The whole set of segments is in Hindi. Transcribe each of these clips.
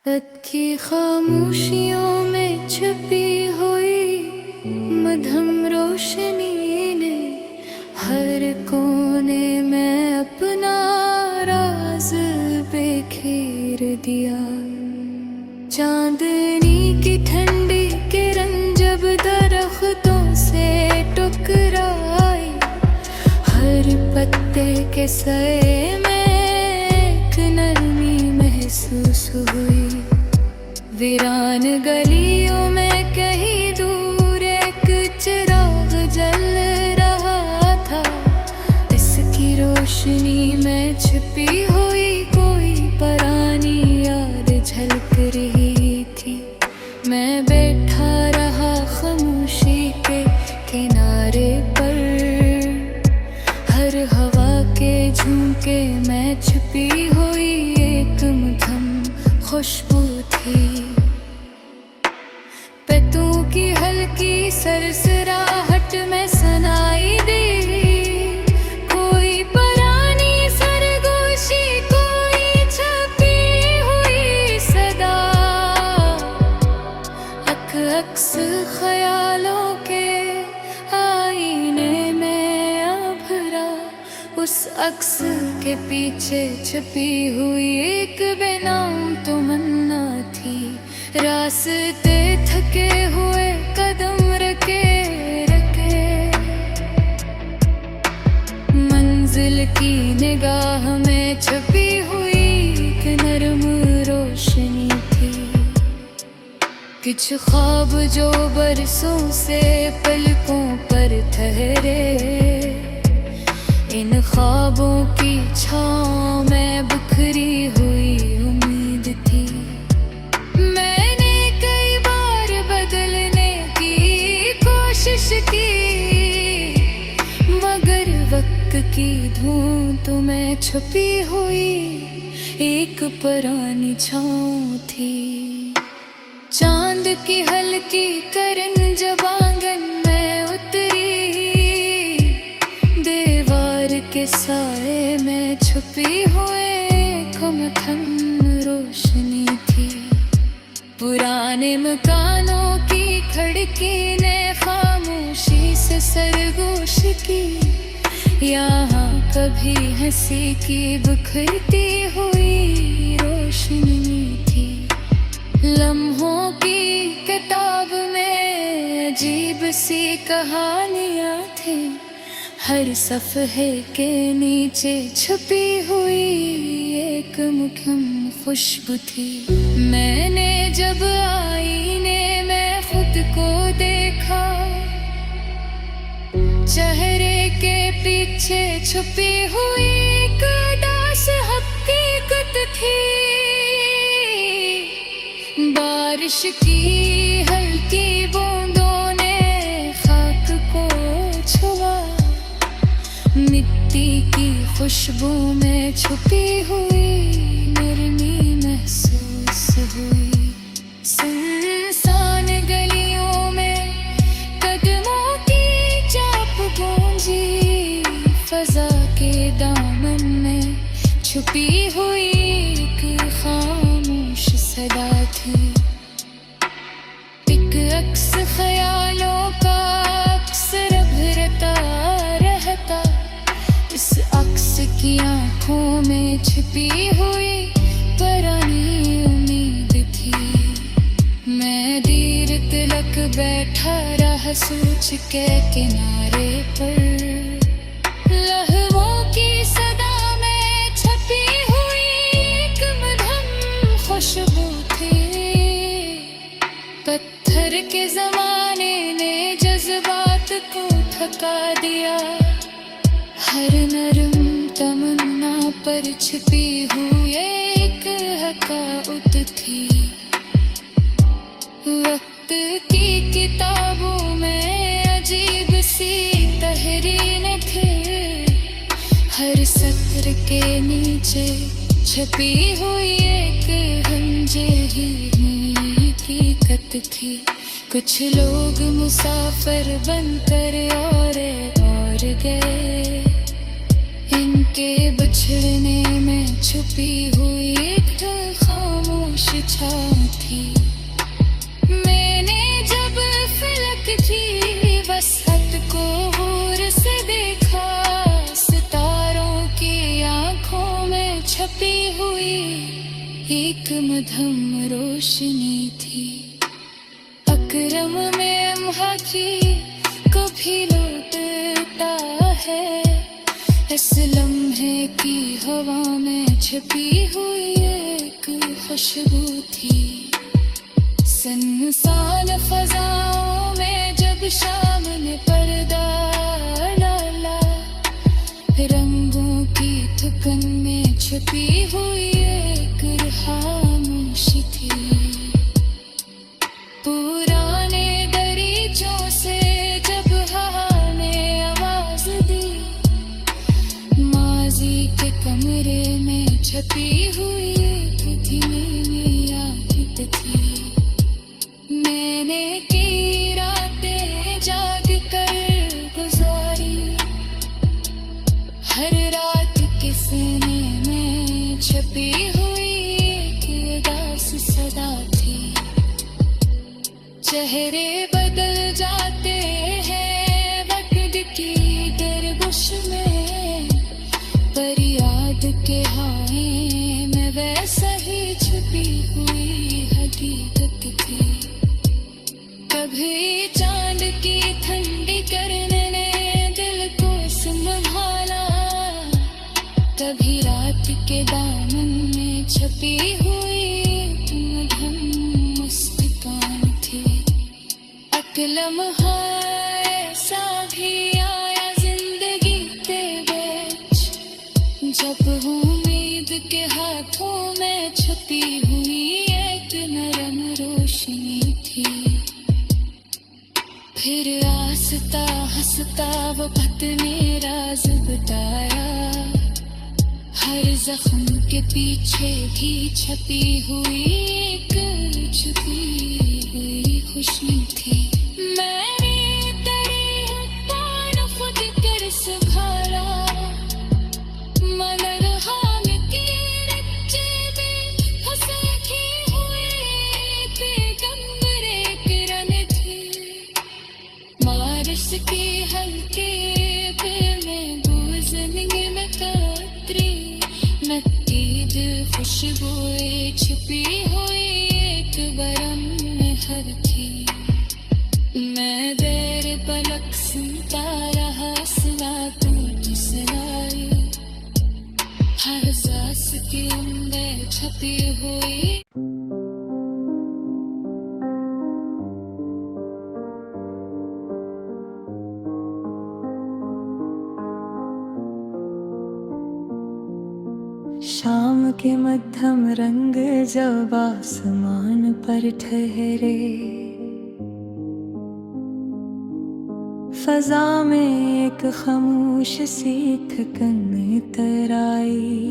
रात की खामोशियों में छुपी हुई मध्यम रोशनी ने हर कोने में अपना राज बिखेर दिया। चांदनी की ठंडी किरण जब दरख्तों से टकराई, हर पत्ते के साए में एक नरमी महसूस हुई। वीरान गलियों में कहीं दूर एक चिराग जल रहा था। इसकी रोशनी में छिपी हुई कोई पुरानी याद झलक रही थी। मैं बैठा रहा खामोशी के किनारे पर, हर हवा के झोंके में छिपी हुई एक मधुर खुशबू थी। पत्तों की हल्की सरसराहट में सुनाई दी कोई पुरानी सरगोशी, कोई छपी हुई सदा। अक्स ख्यालों के आईने में अभरा, उस अक्स के पीछे छुपी हुई एक बेनाम तमन्ना थी। रास्ते थके हुए कदम रखे रखे, मंजिल की निगाह में छुपी हुई एक नरम रोशनी थी। कुछ ख्वाब जो बरसों से पलकों पर ठहरे, इन ख्वाबों की छाँव में बिखरी हुई उम्मीद थी। मैंने कई बार बदलने की कोशिश की, मगर वक्त की धुन में छुपी हुई एक पुरानी छाँव थी। चांद की हल्की किरण जब आंगन में उतरी, दीवार के साए में छुपी हुई मध्यम रोशनी थी। पुराने मकानों की खिड़की ने खामोशी से सरगोश की, यहाँ कभी हंसी की बिखरती हुई रोशनी थी। लम्हों की किताब में अजीब सी कहानियाँ थी, हर सफ़हे के नीचे छुपी हुई एक मुखम खुशबू थी। मैंने जब आईने में खुद को देखा, चेहरे के पीछे छुपी हुई एक उदास हकीकत थी। बारिश की हल्की बूंदों ने खाक को छुआ, मिट्टी की खुशबू में छुपी हुई नरमी महसूस हुई। सुनसान गलियों में कदमों की चाप गूंजी, फजा के दामन में छुपी हुई एक खामोश सदा थी। एक अक्स ख्यालों का अक्सर भरता रहता, इस अक्स की आँखों में छिपी हुई पुरानी उम्मीद थी। मैं देर तलक बैठा रहा सोच के किनारे पर, लहरों की सदा में छपी हुई एक मधुर खुशबू थी। पत्थर के ज़माने ने जज्बात को थका दिया, हर नरम तमन्ना पर छिपी हुई एक हक़ाक़त थी। वक्त की किताबों में अजीब सी तहरीरें थी, हर सत्र के नीचे छपी हुई एक गंजही हकीकत थी। कुछ लोग मुसाफिर बनकर और गए, इनके बिछड़ने में छुपी हुई एक खामोश बारिश छाँव थी। मैंने जब फलक की वसअत को गौर से देखा, सितारों की आंखों में छपी हुई एक मध्यम रोशनी थी। अकरम में की कभी लौटता है, इस लम्हे की हवा में छिपी हुई एक खुशबू थी। सुनसान फजाओं में जब शाम ने पर्दा डाला, रंगों की थकन में छिपी हुई एक खामोशी थी। पुराने दरीचों से जब हवा ने आवाज दी, माजी के कमरे में छपी हुई एक धीमी आदत थी। मैंने कई रातें जाग कर गुजारी, हर रात के सीने में छपी हुई एक उदास सदा थी। चेहरे बदल जाते हैं वक्त की गर्दिश में, पर याद के हाय में वैसा ही छुपी हुई हकीकत थी। कभी चांद की ठंडी करने ने दिल को संभाला, कभी रात के दामन में छपी हुई मध्यम मुस्कान थी। लम्हा ऐसा भी आया जिंदगी के बीच, जब उम्मीद के हाथों में छपी हुई एक नरम रोशनी थी। फिर आस्ता हंसता वो वक्त ने राज बताया, हर जख्म के पीछे भी छपी हुई एक छुपी हुई खुशी थी। मैंने तेरे पान खुद कर संभाला, मगर हम की रच्चे में फंसे की हुई पैगंबरे किरण थी। बारिश की हल्के में गुजरने में कतरी नतीज खुशबुएं छिपी हुई एक बरम में हर थी। मैं देर पलक सुनता रहा सुना तुझ सुनाई, हर सांस के अंदर छपी हुई। शाम के मध्यम रंग जब आसमान पर ठहरे, फजा में एक खामोश सी थकन तराई।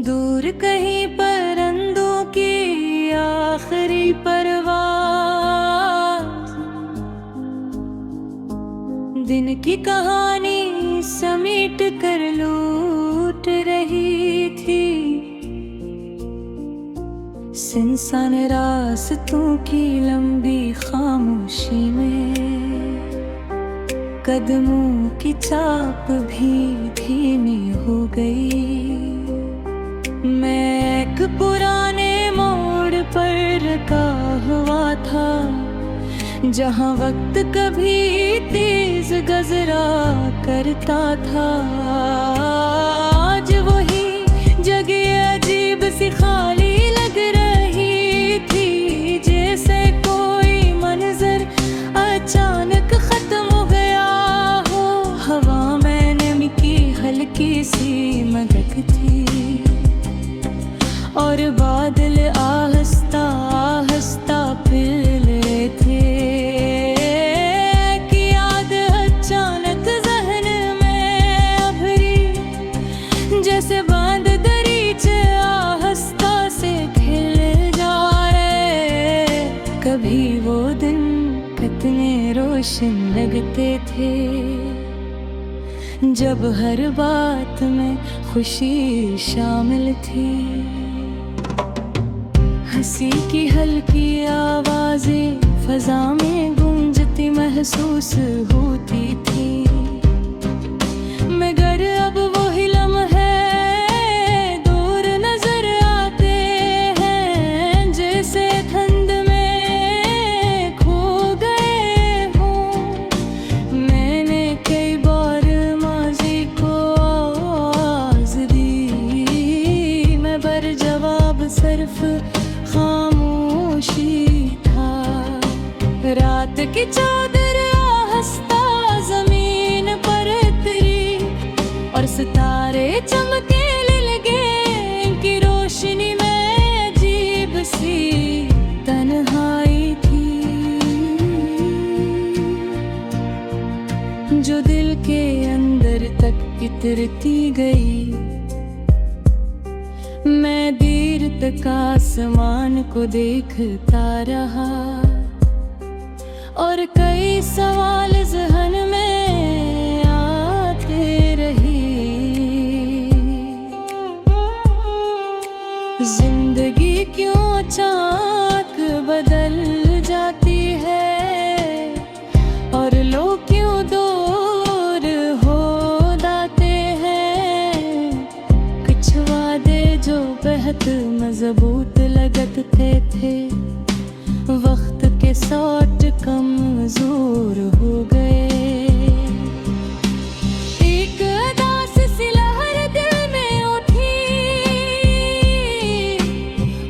दूर कहीं परिंदों की आखिरी परवाज़, दिन की कहानी समेट कर लूट रही थी। सुनसान रास्तों की लंबी खामोशी में कदमों की चाप भी धीमी हो गई। मैं एक पुराने मोड़ पर रुका हुआ था, जहाँ वक्त कभी तेज गजरा करता था। आज वही जगह अजीब सी खाली लग रही थी, जैसे कोई मंजर अचानक खत्म हो गया हो। हवा में नमी की हल्की सी महक थी, और बादल आहिस्ता आहिस्ता फिर रहे थे। कि याद अचानक जहन में अभरी, जैसे बांध दरीचे आहिस्ता से खिल जा रहे। कभी वो दिन कितने रोशन लगते थे, जब हर बात में खुशी शामिल थी। हंसी की हल्की आवाजें फजा में गूंजती महसूस होती थी, मगर अब वही लम्हे दूर नजर आते हैं, जैसे धुंध में खो गए हों। मैंने कई बार माजी को आवाज दी, मगर जवाब सिर्फ खामोशी था। रात की चादर आहिस्ता जमीन पर उतरी और सितारे चमके लगे, इनकी रोशनी में अजीब सी तन्हाई थी, जो दिल के अंदर तक इतरती गई। मैं देर तक आसमान को देखता रहा और कई सवाल ज़हन में आते रहे। जिंदगी क्यों अचानक बदल जाती है और लोग क्यों दूर हो जाते हैं। कुछ वादे जो बेहद मजबूत लगते थे, वक्त के साथ कमजोर हो गए। एक उदास सी लहर दिल में उठी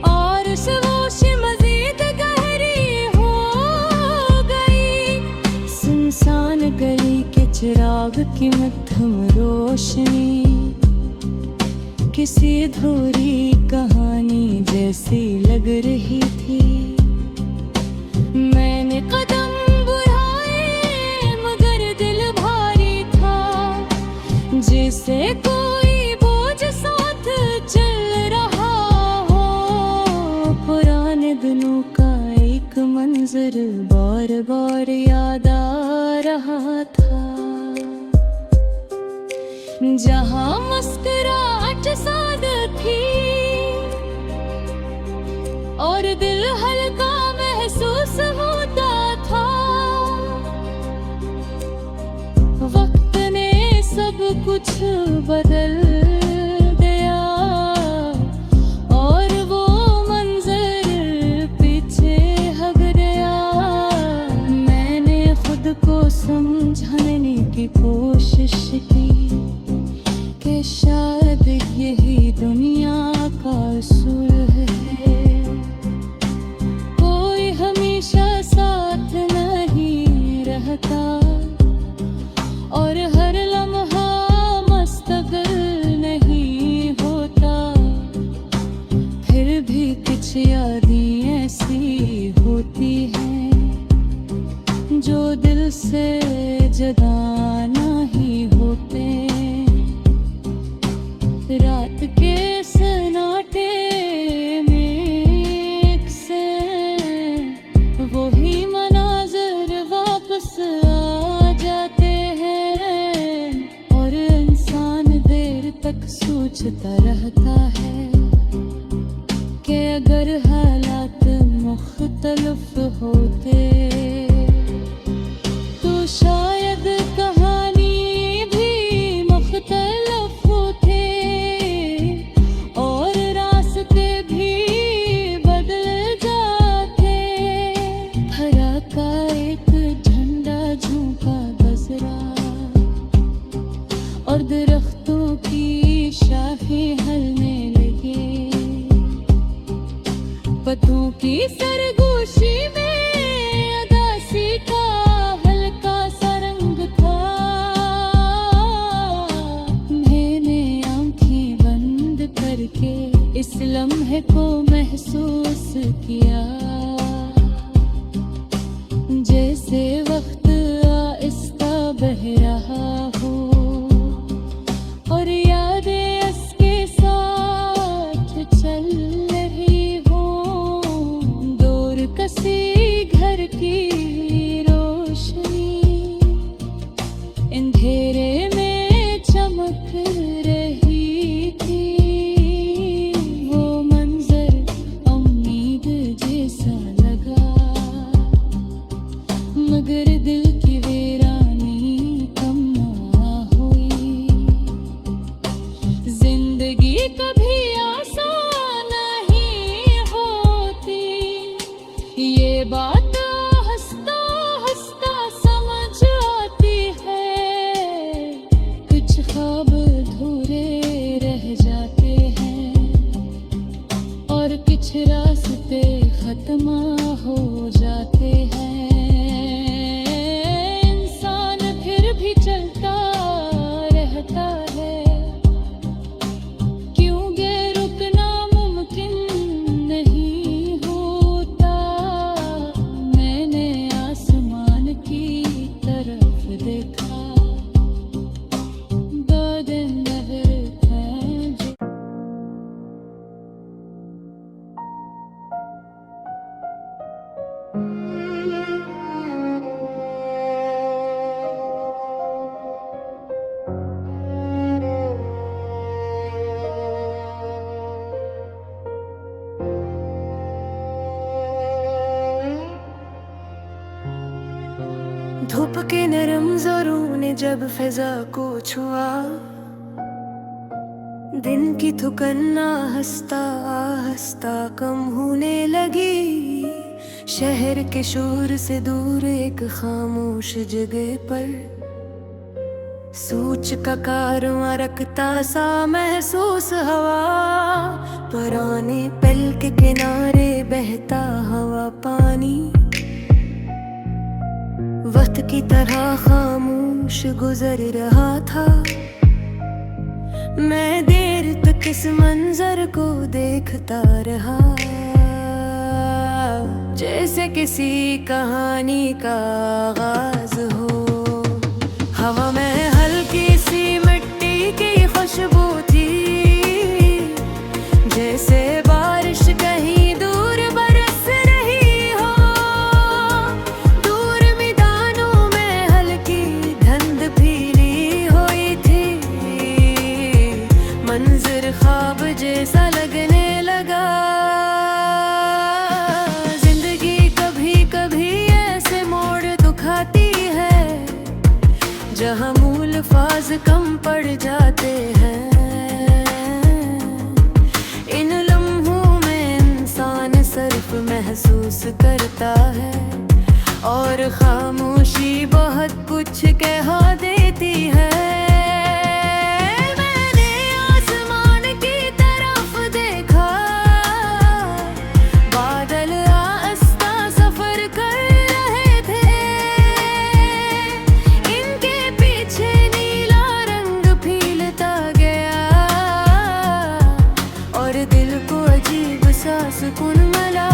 और उस होश मजीद गहरी हो गई। सुनसान गली के चिराग की मध्यम रोशनी किसी अधूरी कहानी जैसी लग रही थी। मैंने कदम बढ़ाए मगर दिल भारी था, जैसे कोई बोझ साथ चल रहा हो। पुराने दिनों का एक मंजर बार बार याद आ रहा था, जहाँ मुस्कुराहट सादा थी और दिल हल्का महसूस होता था। वक्त ने सब कुछ बदल दिया और वो मंजर पीछे हट गया। मैंने खुद को समझाने की कोशिश की कि शायद यही दुनिया का असूल है, कोई हमेशा साथ नहीं रहता और हर लम्हा मुस्तकिल नहीं होता। फिर भी कुछ यादें ऐसी होती हैं जो दिल से जुदा नहीं होते। रात के सन्नाटे में एक से वही मनाज़र वापस आ जाते हैं और इंसान देर तक सोचता रहता है कि अगर हालात मुख्तलिफ होते तो शायद कहानी भी मुख्तलिफ होते और रास्ते भी बदल जाते। हरा का एक झंडा झुका बजरा और दरख्तों की शाखें हलने लगे। पत्तों की सरगोशी में अदासी का हल्का सा रंग था। मैंने आंखें बंद करके इस लम्हे को महसूस किया, जैसे वक्त आहिस्ता बह रहा हो और यादें इसके साथ चल रही हो। दूर कसी घर की रोशनी अंधेरे में चमक रही धूप के नरम ज़रों ने जब फिजा को छुआ, दिन की थुकन्ना हंसता हंसता कम होने लगी। शहर के शोर से दूर एक खामोश जगह पर सूच का कारवां रखता सा महसूस हवा। पुराने पल के किनारे बहता हवा पानी, वक्त की तरह खामोश गुजर रहा था। मैं देर तक इस मंजर को देखता रहा, जैसे किसी कहानी का आगाज हो। हवा में हल्की सी मिट्टी की खुशबू थी, जैसे बारिश कहीं दूर बरस रही हो। दूर मैदानों में हल्की धुंध फैली हुई थी, मंजर ख्वाब जैसा लगने लगा। जिंदगी कभी कभी ऐसे मोड़ दिखाती है, जहाँ मूल फाज कम पड़ जाते हैं। इन लम्हों में इंसान सिर्फ महसूस करता है, और खामोशी बहुत कुछ कह देती है। मैंने आसमान की तरफ देखा, बादल आस्ता सफर कर रहे थे। इनके पीछे नीला रंग फैलता गया, और दिल को अजीब सा सुकून मिला।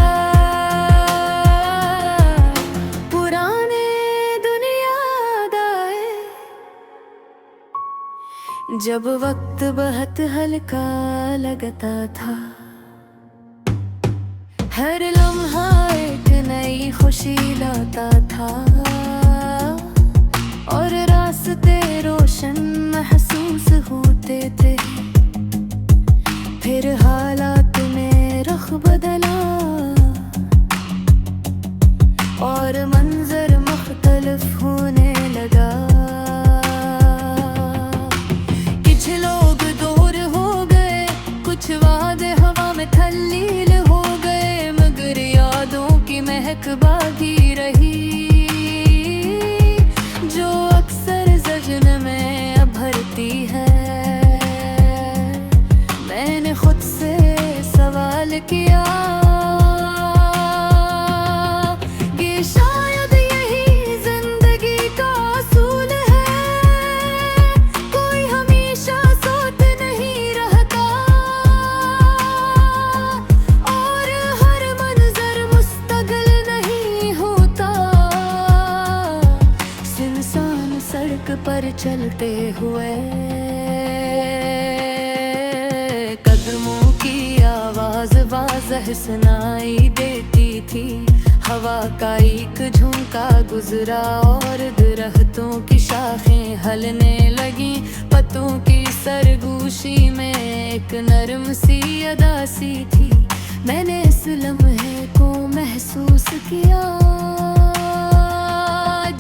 पुराने दुनिया याद आए, जब वक्त बहुत हल्का लगता था। हर लम्हा एक नई खुशी लाता था, और रास्ते रोशन महसूस होते थे। फिर हालात में रुख बदला, और मंजर मुख्तलिफ होने लगा। कुछ लोग दूर हो गए, कुछ वादे हवा में तल्लील हो गए, मगर यादों की महक बाकी रही, जो अक्सर जश्न में भरती है। मैंने खुद से सवाल किया कि शायद यही जिंदगी का असूल है। कोई हमेशा साथ नहीं रहता, और हर मंजर मुस्तकिल नहीं होता। सुनसान सड़क पर चलते हुए कदमों की आवाज वाज़ह सुनाई देती थी। हवा का एक झोंका गुजरा, और दरख्तों की शाखें हलने लगी। पत्तों की सरगोशी में एक नरम सी अदा सी थी। मैंने इस लम्हे को महसूस किया,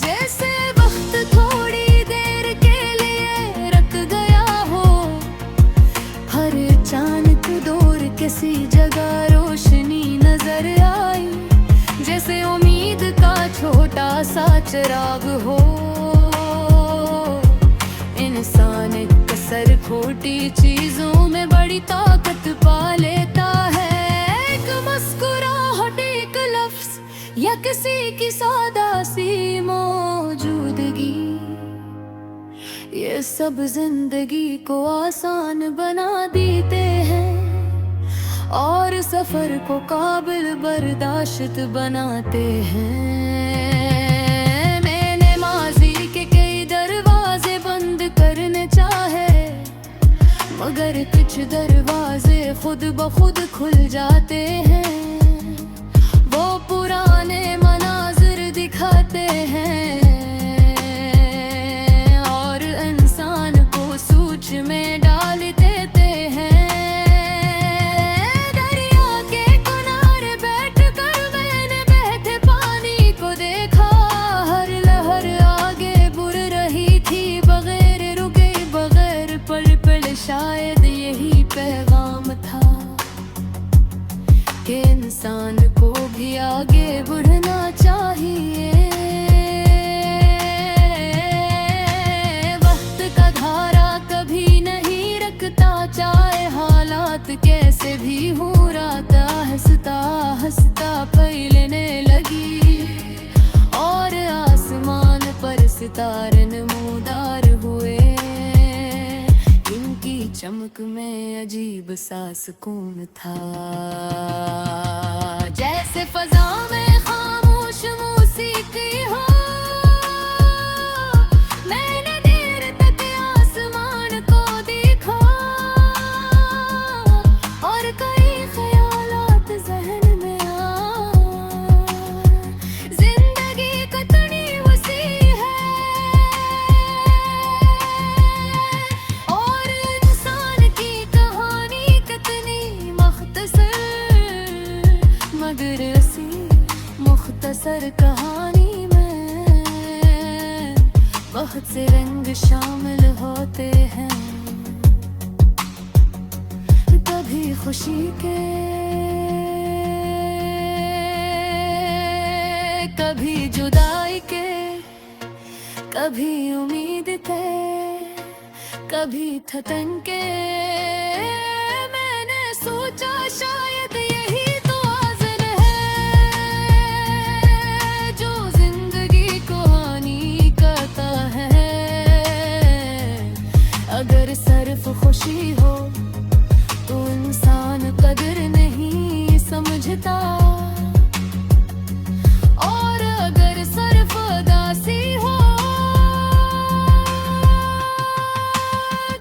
जैसे वक्त थोड़ी देर के लिए रुक गया हो। हर अचानक दूर किसी जगह रोशनी नजर आई, जैसे उम्मीद का छोटा सा चिराग हो। इंसान कसर खोटी चीजों में बड़ी ताकत पा लेता है। एक मुस्कुराहट, एक लफ्ज, या किसी की सादा सी मौजूदगी, ये सब जिंदगी को आसान बना देते हैं, और सफर को काबिल बर्दाश्त बनाते हैं। मैंने माजी के कई दरवाजे बंद करने चाहे, मगर कुछ दरवाजे खुद ब खुद खुल जाते हैं। वो पुराने मनाजिर दिखाते हैं, और इंसान को सोच में डाल देते हैं। इंसान को भी आगे बढ़ना चाहिए। वक्त का धारा कभी नहीं रखता, चाहे हालात कैसे भी हो। राता हंसता हंसता फैलने लगी और आसमान पर सितारे नमूदार हुए। इनकी चमक में अजीब सा सुकून था, जैसे फजा में खामोश मौसीकी हो। मैंने देर तक आसमान को देखा और कई ख्यालात जहन में आए। जिंदगी कितनी वसी है और इंसान की कहानी कितनी मुख्तसर, मगर ऐसी मुख्तसर कहानी में बहुत से रंग शामिल होते हैं। कभी खुशी के, कभी जुदाई के, कभी उम्मीद के, कभी थकन के। मैंने सोचा शायद यही तो आज़र है जो जिंदगी को हानि करता है। अगर सिर्फ खुशी हो तो इंसान कदर नहीं समझता, और अगर सिर्फ उदासी हो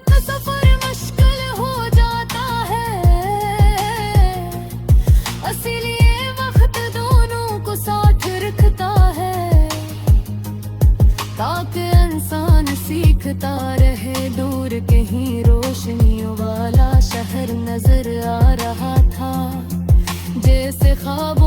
तो सफर मुश्किल हो जाता है। इसीलिए वक्त दोनों को साथ रखता है, ताकि इंसान सीखता रहे। दूर कहीं रोशनियों वाला शहर नजर आ रहा था, जैसे ख्वाबों